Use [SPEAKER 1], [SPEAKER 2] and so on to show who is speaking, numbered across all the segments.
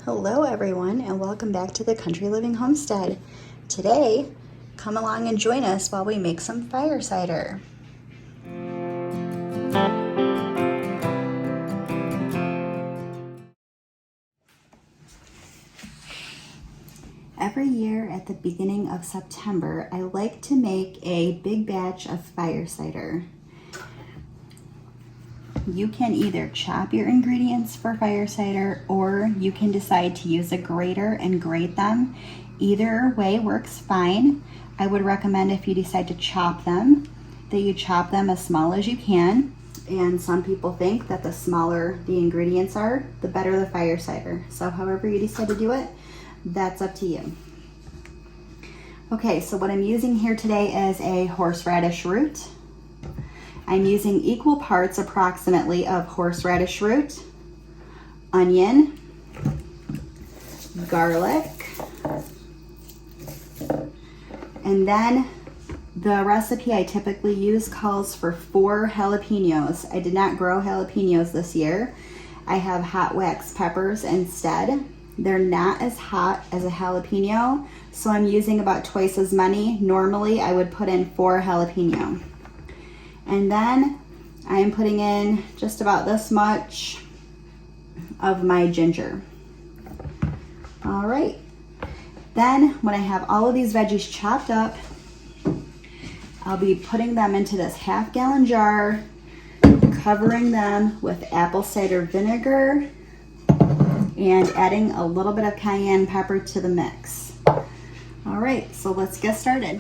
[SPEAKER 1] Hello everyone and welcome back to the Country Living Homestead. Today, come along and join us while we make some fire cider. Every year at the beginning of September, I like to make a big batch of fire cider. You can either chop your ingredients for fire cider or you can decide to use a grater and grate them. Either way works fine. I would recommend if you decide to chop them, that you chop them as small as you can. And some people think that the smaller the ingredients are, the better the fire cider. So however you decide to do it, that's up to you. Okay, so what I'm using here today is a horseradish root. I'm using equal parts approximately of horseradish root, onion, garlic, and then the recipe I typically use calls for 4 jalapenos. I did not grow jalapenos this year. I have hot wax peppers instead. They're not as hot as a jalapeno, so I'm using about twice as many. Normally I would put in 4 jalapeno. And then I am putting in just about this much of my ginger. All right. Then when I have all of these veggies chopped up, I'll be putting them into this 1/2 gallon jar, covering them with apple cider vinegar and adding a little bit of cayenne pepper to the mix. All right, so let's get started.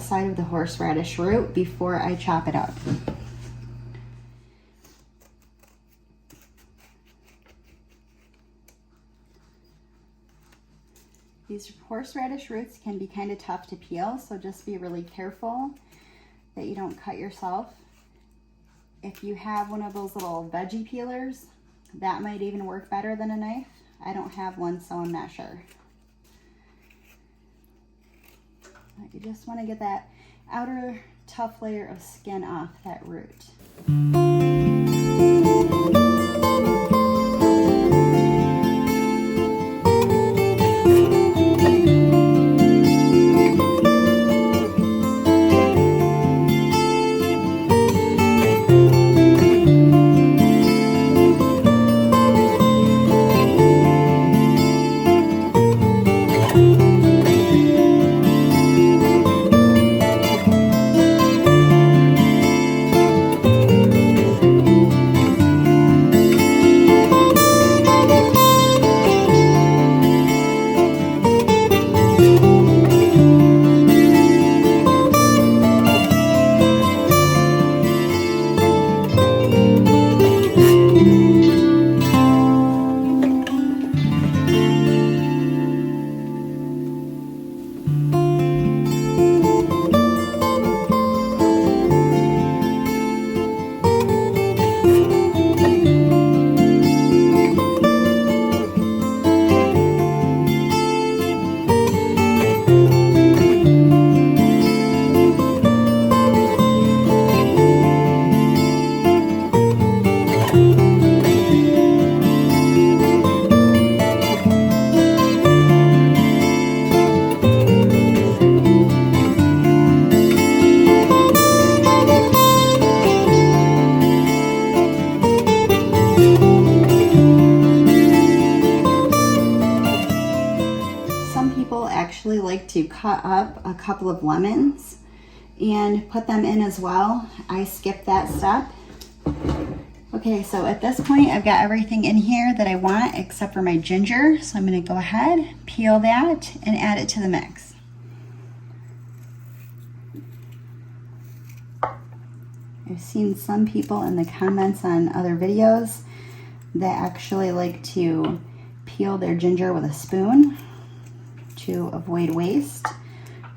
[SPEAKER 1] outside of the horseradish root before I chop it up. These horseradish roots can be kind of tough to peel, so just be really careful that you don't cut yourself. If you have one of those little veggie peelers, that might even work better than a knife. I don't have one, so I'm not sure. But you just want to get that outer tough layer of skin off that root. Actually like to cut up a couple of lemons and put them in as well. I skipped that step. Okay, so at this point I've got everything in here that I want except for my ginger, so I'm going to go ahead, peel that, and add it to the mix. I've seen some people in the comments on other videos that actually like to peel their ginger with a spoon to avoid waste.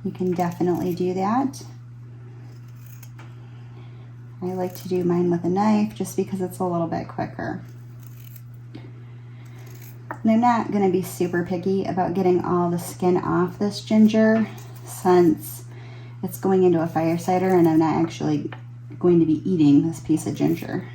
[SPEAKER 1] You can definitely do that. I like to do mine with a knife just because it's a little bit quicker. And I'm not going to be super picky about getting all the skin off this ginger since it's going into a fire cider and I'm not actually going to be eating this piece of ginger.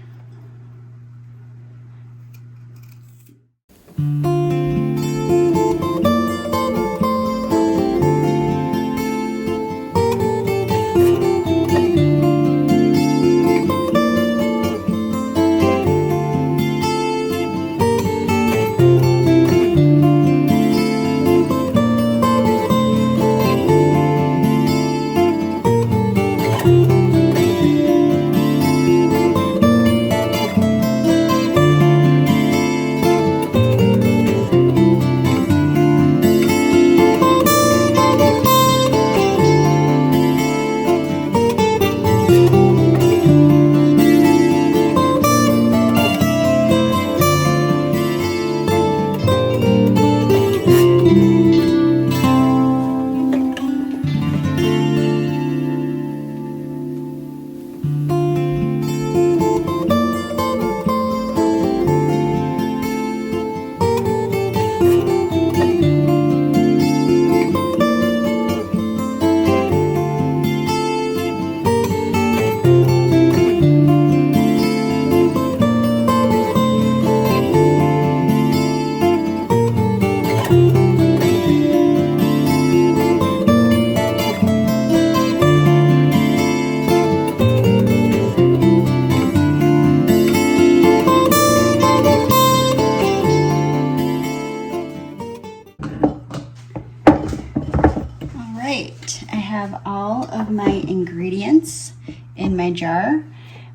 [SPEAKER 1] Ingredients in my jar.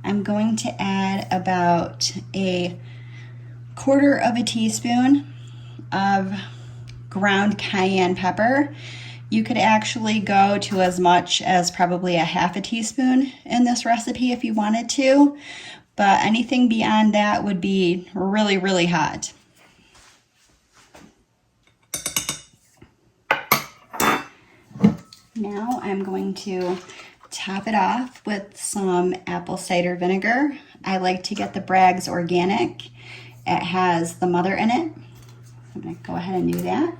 [SPEAKER 1] I'm going to add about a 1/4 teaspoon of ground cayenne pepper. You could actually go to as much as probably a half a teaspoon in this recipe if you wanted to, but anything beyond that would be really, really hot. Now I'm going to top it off with some apple cider vinegar. I like to get the Bragg's Organic. It has the mother in it. I'm going to go ahead and do that.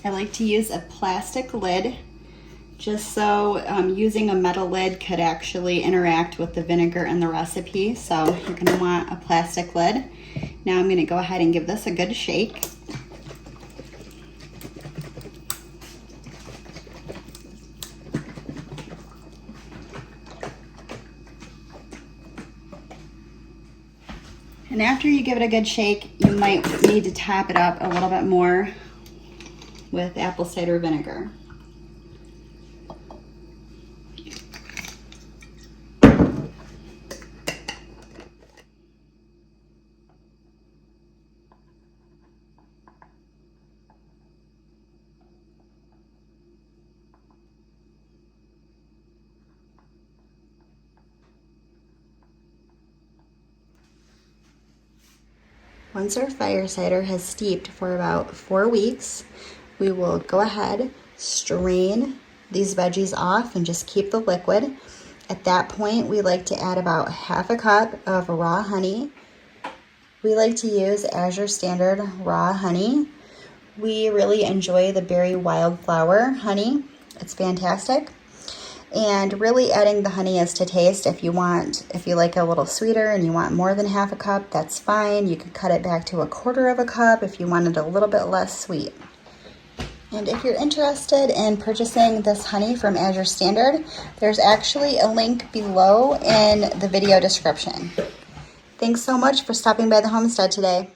[SPEAKER 1] I like to use a plastic lid just so using a metal lid could actually interact with the vinegar in the recipe. So you're going to want a plastic lid. Now I'm going to go ahead and give this a good shake. And after you give it a good shake, you might need to top it up a little bit more with apple cider vinegar. Once our fire cider has steeped for about 4 weeks, we will go ahead, strain these veggies off and just keep the liquid. At that point, we like to add about half a cup of raw honey. We like to use Azure Standard raw honey. We really enjoy the Berry Wildflower honey. It's fantastic. And really adding the honey is to taste. If you like a little sweeter and you want more than half a cup, that's fine. You could cut it back to 1/4 of a cup if you wanted a little bit less sweet. And if you're interested in purchasing this honey from Azure Standard, there's actually a link below in the video description. Thanks so much for stopping by the homestead today.